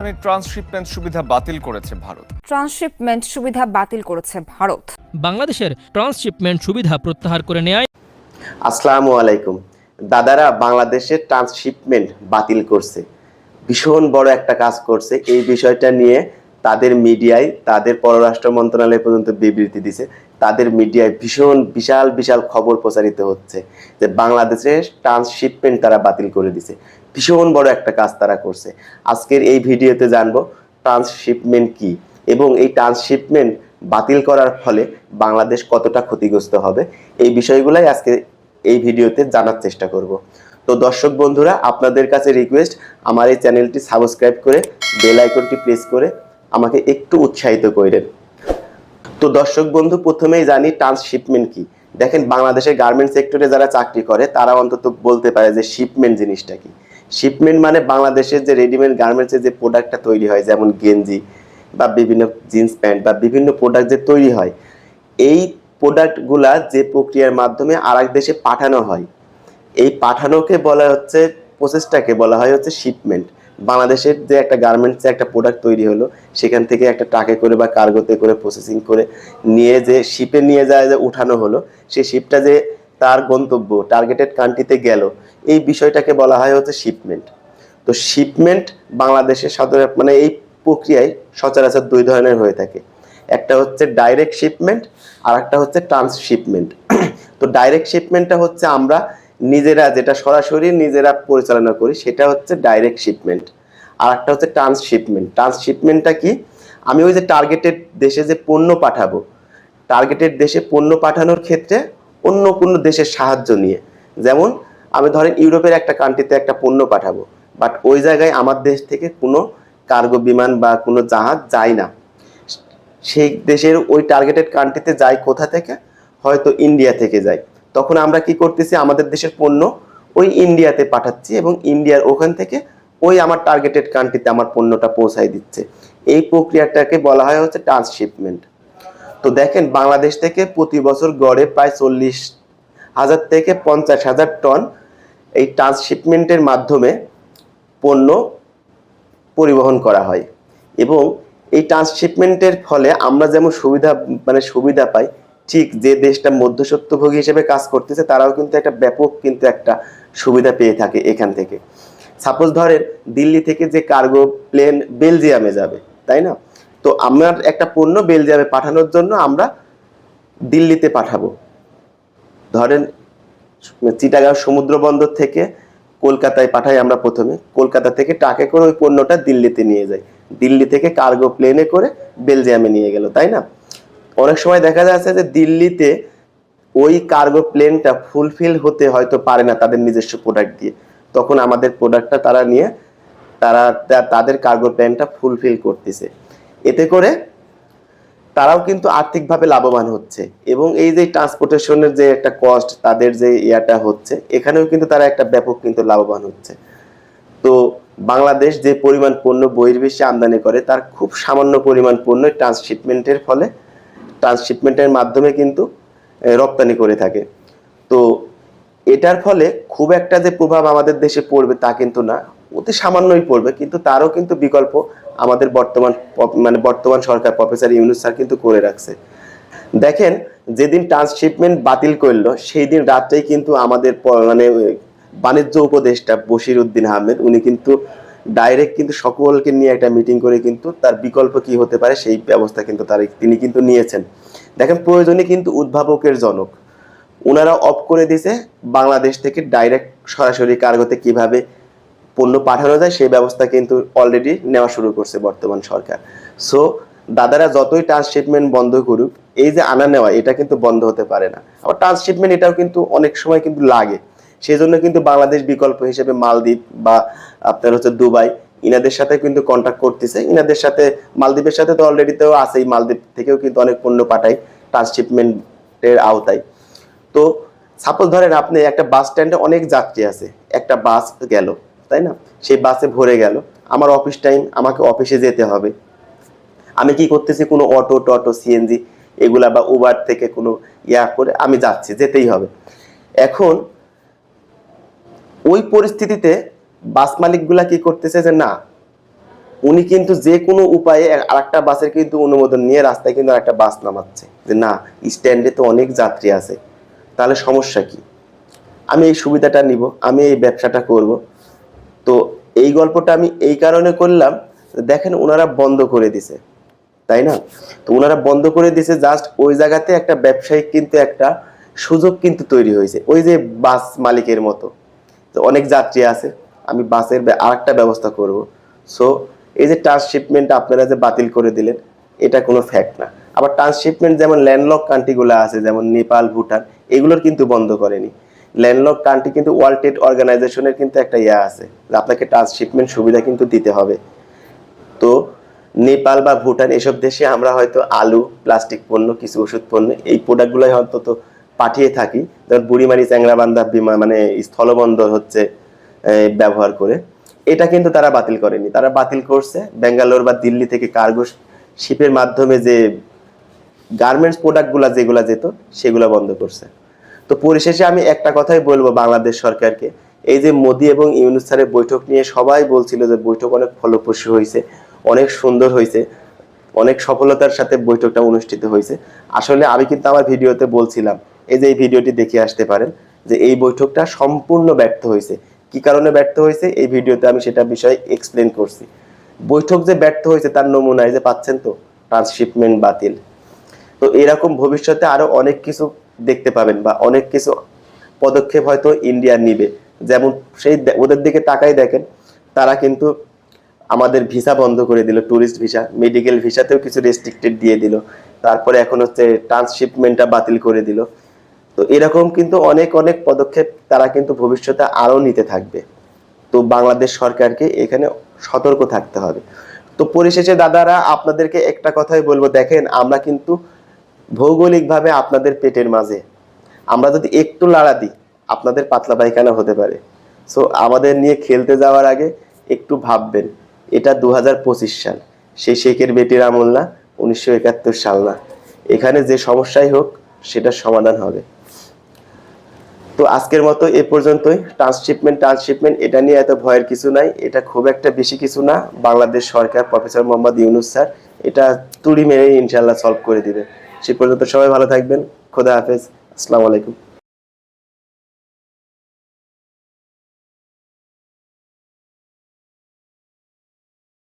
Transshipment সুবিধা বাতিল করেছে ভারত। ট্রান্সশিপমেন্ট সুবিধা বাতিল করেছে ভারত। বাংলাদেশের ট্রান্সশিপমেন্ট সুবিধা প্রত্যাহার করে নেয়। আসসালামু আলাইকুম। দাদারা বাংলাদেশের ট্রান্সশিপমেন্ট বাতিল করছে, ভীষণ বড় একটা কাজ করছে। এই বিষয়টা নিয়ে তাদের মিডিয়ায়, তাদের পররাষ্ট্র মন্ত্রণালয় পর্যন্ত বিবৃতি দিছে। তাদের মিডিয়ায় ভীষণ বিশাল বিশাল খবর প্রচারিত হচ্ছে যে বাংলাদেশের ট্রান্সশিপমেন্ট তারা বাতিল করে দিছে। ভীষণ বড় একটা কাজ তারা করছে। আজকের এই ভিডিওতে জানবো ট্রান্সশিপমেন্ট কি এবং এই ট্রান্সশিপমেন্ট বাতিল করার ফলে বাংলাদেশ কতটা ক্ষতিগ্রস্ত হবে, এই বিষয়গুলাই আজকে এই ভিডিওতে জানার চেষ্টা করব। তো দর্শক বন্ধুরা, আপনাদের কাছে রিকোয়েস্ট, আমার এই চ্যানেলটি সাবস্ক্রাইব করে বেল আইকনটি প্রেস করে আমাকে একটু উৎসাহিত করেন। তো দর্শক বন্ধু, প্রথমেই জানি ট্রান্সশিপমেন্ট কি। দেখেন, বাংলাদেশের গার্মেন্টস সেক্টরে যারা চাকরি করে তারা অন্তত বলতে পারে যে শিপমেন্ট জিনিসটা কি। শিপমেন্ট মানে বাংলাদেশের যে রেডিমেড গার্মেন্টসের যে প্রোডাক্টটা তৈরি হয়, যেমন গেঞ্জি বা বিভিন্ন জিন্স প্যান্ট বা বিভিন্ন প্রোডাক্ট যে তৈরি হয়, এই প্রোডাক্টগুলা যে প্রক্রিয়ার মাধ্যমে আরেক দেশে পাঠানো হয়, এই পাঠানোকে বলা হচ্ছে, প্রসেসটাকে বলা হয় হচ্ছে শিপমেন্ট। বাংলাদেশের যে একটা গার্মেন্টসে একটা প্রোডাক্ট তৈরি হলো, সেখান থেকে একটা ট্রাকে করে বা কার্গোতে করে প্রসেসিং করে নিয়ে যে শিপে নিয়ে যায়, যে উঠানো হলো, সেই শিপটা যে তার গন্তব্য টার্গেটেড কান্ট্রিতে গেল, এই বিষয়টাকে বলা হয় হচ্ছে শিপমেন্ট। তো শিপমেন্ট বাংলাদেশের সাধারণ মানে এই প্রক্রিয়ায় সচরাচর দুই ধরনের হয়ে থাকে। একটা হচ্ছে ডাইরেক্ট শিপমেন্ট, আর একটা হচ্ছে ট্রান্সশিপমেন্ট। তো ডাইরেক্ট শিপমেন্টটা হচ্ছে আমরা নিজেরা যেটা সরাসরি নিজেরা পরিচালনা করি, সেটা হচ্ছে ডাইরেক্ট শিপমেন্ট। আর একটা হচ্ছে ট্রান্সশিপমেন্ট। ট্রান্সশিপমেন্টটা কি? আমি ওই যে টার্গেটেড দেশে যে পণ্য পাঠাবো, টার্গেটেড দেশে পণ্য পাঠানোর ক্ষেত্রে অন্য কোনো দেশের সাহায্য নিয়ে, যেমন আমি ধরেন ইউরোপের একটা কান্ট্রিতে একটা পণ্য পাঠাবো, বাট ওই জায়গায় আমার দেশ থেকে কোনো কার্গো বিমান বা কোনো জাহাজ যায় না, সেই দেশের ওই টার্গেটেড কান্ট্রিতে যায় কোথা থেকে? হয়তো ইন্ডিয়া থেকে যায়। তখন আমরা কি করতেছি, আমাদের দেশের পণ্য ওই ইন্ডিয়াতে পাঠাচ্ছি এবং ইন্ডিয়ার ওখান থেকে ওই আমার টার্গেটেড কান্ট্রিতে আমার পণ্যটা পৌঁছায় দিচ্ছে। এই প্রক্রিয়াটাকে বলা হয় হচ্ছে ট্রান্সশিপমেন্ট। তো দেখেন, বাংলাদেশ থেকে প্রতি বছর গড়ে প্রায় 40,000 থেকে 50,000 টন এই ট্রান্সশিপমেন্টের মাধ্যমে পণ্য পরিবহন করা হয়। এবং এই ট্রান্সশিপমেন্টের ফলে আমরা যেমন সুবিধা পাই, ঠিক যে দেশটা মধ্যস্বত্বভোগী হিসেবে কাজ করতেছে তারাও কিন্তু একটা ব্যাপক কিন্তু একটা সুবিধা পেয়ে থাকে এখান থেকে। সাপোজ ধরেন দিল্লি থেকে যে কার্গো প্লেন বেলজিয়ামে যাবে, তাই না? তো আমার একটা পণ্য বেলজিয়ামে পাঠানোর জন্য আমরা দিল্লিতে পাঠাবো। ধরেন চিটাগাং সমুদ্র বন্দর থেকে কলকাতায় পাঠাই আমরা, প্রথমে কলকাতা থেকে ট্রাকে করে ওই পণ্যটা দিল্লিতে নিয়ে যাই, দিল্লি থেকে কার্গো প্লেনে করে বেলজিয়ামে নিয়ে গেল, তাই না? অনেক সময় দেখা যাচ্ছে যে দিল্লিতে ওই কার্গো প্লেনটা ফুলফিল হতে হয়তো পারে না তাদের নিজস্ব প্রোডাক্ট দিয়ে, তখন আমাদের প্রোডাক্টটা তারা নিয়ে তাদের কার্গো প্লেনটা ফুলফিল করতেছে। এতে করে তারাও কিন্তু আর্থিকভাবে লাভবান হচ্ছে এবং এই যে ট্রান্সপোর্টেশনের যে একটা কস্ট তাদের যে ইয়াটা হচ্ছে, এখানেও কিন্তু তারা একটা ব্যাপক কিন্তু লাভবান হচ্ছে। তো বাংলাদেশ যে পরিমাণ পণ্য বহির্বিশ্বে আমদানি করে, তার খুব সামান্য পরিমাণ পণ্য ট্রান্সশিপমেন্টের ফলে, ট্রান্সশিপমেন্টের মাধ্যমে কিন্তু রপ্তানি করে থাকে। তো এটার ফলে খুব একটা যে প্রভাব আমাদের দেশে পড়বে তা কিন্তু না, অতি সামান্যই পড়বে, কিন্তু তারও কিন্তু বিকল্প আমাদের বর্তমান সরকার প্রফেসর ইউনূস স্যার কিন্তু করে রাখছে। দেখেন, যেদিন ট্রান্সশিপমেন্ট বাতিল করলো সেই দিন রাত্রেই কিন্তু আমাদের বাণিজ্য উপদেষ্টা বশির উদ্দিন আহমেদ, উনি কিন্তু ডাইরেক্ট কিন্তু সকলকে নিয়ে একটা মিটিং করে কিন্তু তার বিকল্প কি হতে পারে সেই ব্যবস্থা কিন্তু তিনি কিন্তু নিয়েছেন। দেখেন, প্রয়োজনে কিন্তু উদ্ভাবকের জনক, ওনারা অফ করে দিয়েছে বাংলাদেশ থেকে ডাইরেক্ট সরাসরি কার্গোতে কিভাবে পণ্য পাঠানো যায় সেই ব্যবস্থা কিন্তু অলরেডি নেওয়া শুরু করছে বর্তমান সরকার। সো দাদারা যতই ট্রান্সশিপমেন্ট বন্ধ করুক, এই যে আনা নেওয়া এটা কিন্তু বন্ধ হতে পারে না। আবার ট্রান্সশিপমেন্ট এটাও কিন্তু অনেক সময় কিন্তু লাগে, সেই জন্য কিন্তু বাংলাদেশ বিকল্প হিসেবে মালদ্বীপ বা আপনার হচ্ছে দুবাই, ইনাদের সাথে কিন্তু কন্ট্যাক্ট করতেছে। ইনাদের সাথে, মালদ্বীপের সাথে তো অলরেডি তো আছেই, মালদ্বীপ থেকেও কিন্তু অনেক পণ্য পাঠায় ট্রান্সশিপমেন্টের আওতায়। তো সাপোজ ধরেন আপনি একটা বাস স্ট্যান্ডে অনেক যাত্রী আছে, একটা বাস গেল, তাই না? সেই বাসে ভরে গেল, আমার অফিস টাইম, আমাকে অফিসে যেতে হবে, আমি কি করতেছি, কোনো অটো সিএনজি এগুলা বা উবার থেকে কোনো করে আমি যাচ্ছি, যেতেই হবে। এখন ওই পরিস্থিতিতে বাস মালিকগুলা কি করতেছে যে না, উনি কিন্তু যে কোনো উপায়ে আরেকটা বাসের কিন্তু অনুমোদন নিয়ে রাস্তায় কিন্তু আরেকটা বাস নামাচ্ছে যে না, স্ট্যান্ডে তো অনেক যাত্রী আছে, তাহলে সমস্যা কি, আমি এই সুবিধাটা নিব, আমি এই ব্যবসাটা করব। তো এই গল্পটা আমি এই কারণে করলাম, দেখেন ওনারা বন্ধ করে দিছে, তাই না? তো ওনারা বন্ধ করে দিছে, জাস্ট ওই জায়গাতে একটা ব্যবসায়িক কিন্তু একটা সুযোগ কিন্তু তৈরি হয়েছে, ওই যে বাস মালিকের মতো অনেক যাত্রী আছে, আমি বাসের আরেকটা ব্যবস্থা করব। সো এই যে ট্রান্সশিপমেন্ট আপনারা যে বাতিল করে দিলেন, এটা কোনো ফ্যাক্ট না। আবার ট্রান্সশিপমেন্ট যেমন ল্যান্ডলক কান্ট্রিগুলো আছে, যেমন নেপাল, ভুটান, এগুলোর কিন্তু বন্ধ করেনি। ল্যান্ডলক কান্ট্রি কিন্তু ওয়ার্ল্ড ট্রেড অর্গানাইজেশনের কিন্তু একটা আছে যে আপনাকে ট্রান্সশিপমেন্ট সুবিধা কিন্তু দিতে হবে। তো নেপাল বা ভুটান এসব দেশে আমরা হয়তো আলু, প্লাস্টিক পণ্য, কিছু ওষুধ পণ্য, এই প্রোডাক্টগুলোই অন্তত পাঠিয়ে থাকি, যেমন বুড়িমারি চ্যাংরাবান্ধা মানে স্থলবন্দর হচ্ছে ব্যবহার করে। এটা কিন্তু তারা বাতিল করেনি, তারা বাতিল করছে ব্যাঙ্গালোর বা দিল্লি থেকে কার্গো শিপের মাধ্যমে যে গার্মেন্টস প্রোডাক্টগুলো যেগুলো যেত সেগুলো বন্ধ করছে। তো পরিশেষে আমি একটা কথাই বলবো বাংলাদেশ সরকারকে, এই যে মোদি এবং ইউনূস স্যারের বৈঠক নিয়ে সবাই বলছিল যে বৈঠক অনেক ফলপ্রসূ হয়েছে, অনেক সুন্দর হয়েছে, অনেক সফলতার সাথে বৈঠকটা অনুষ্ঠিত হয়েছে। আসলে আমি কিন্তু আমার ভিডিওতে বলছিলাম, এই যে এই ভিডিওটি দেখে আসতে পারেন, যে এই বৈঠকটা সম্পূর্ণ ব্যর্থ হয়েছে। কি কারণে ব্যর্থ হয়েছে এই ভিডিওতে আমি সেটা বিষয়ে এক্সপ্লেন করছি। বৈঠক যে ব্যর্থ হয়েছে তার নমুনা এই যে পাচ্ছেন, তো ট্রান্সশিপমেন্ট বাতিল। তো এরকম ভবিষ্যতে আরো অনেক কিছু দেখতে পাবেন, বা অনেক কিছু পদক্ষেপ হয়তো ইন্ডিয়া নিবে। যেমন সেই ওদের দিকে তাকাই দেখেন, তারা কিন্তু আমাদের ভিসা বন্ধ করে দিল, ট্যুরিস্ট ভিসা, মেডিকেল ভিসাতেও কিছু রেস্ট্রিক্টেড দিয়ে দিল, তারপরে এখন হচ্ছে ট্রান্সশিপমেন্টটা বাতিল করে দিল। তো এরকম কিন্তু অনেক অনেক পদক্ষেপ তারা কিন্তু ভবিষ্যতে আরো নিতে থাকবে। তো বাংলাদেশ সরকারকে এখানে সতর্ক থাকতে হবে। তো পরিশেষে দাদারা আপনাদেরকে একটা কথাই বলবো, দেখেন আমরা কিন্তু ভৌগোলিকভাবে আপনাদের পেটের মাঝে, আমরা যদি একটু লাড়া দিই আপনাদের পাতলা পায়খানা হতে পারে। সো আমাদের নিয়ে খেলতে যাওয়ার আগে একটু ভাববেন, এটা 2025 সাল, সেই শেখের বেটির আমল না, 1971 সাল না। এখানে যে সমস্যাই হোক সেটার সমাধান হবে। তো আজকের মতো এ পর্যন্তই। ট্রান্সশিপমেন্ট এটা নিয়ে এত ভয়ের কিছু নাই, এটা খুব একটা বেশি কিছু না। বাংলাদেশ সরকার, প্রফেসর মোহাম্মদ ইউনূস স্যার এটা তুড়ি মেরে ইনশাল্লাহ সলভ করে দিবে। সে পর্যন্ত সবাই ভালো থাকবেন। খোদা হাফেজ, আসসালামু আলাইকুম।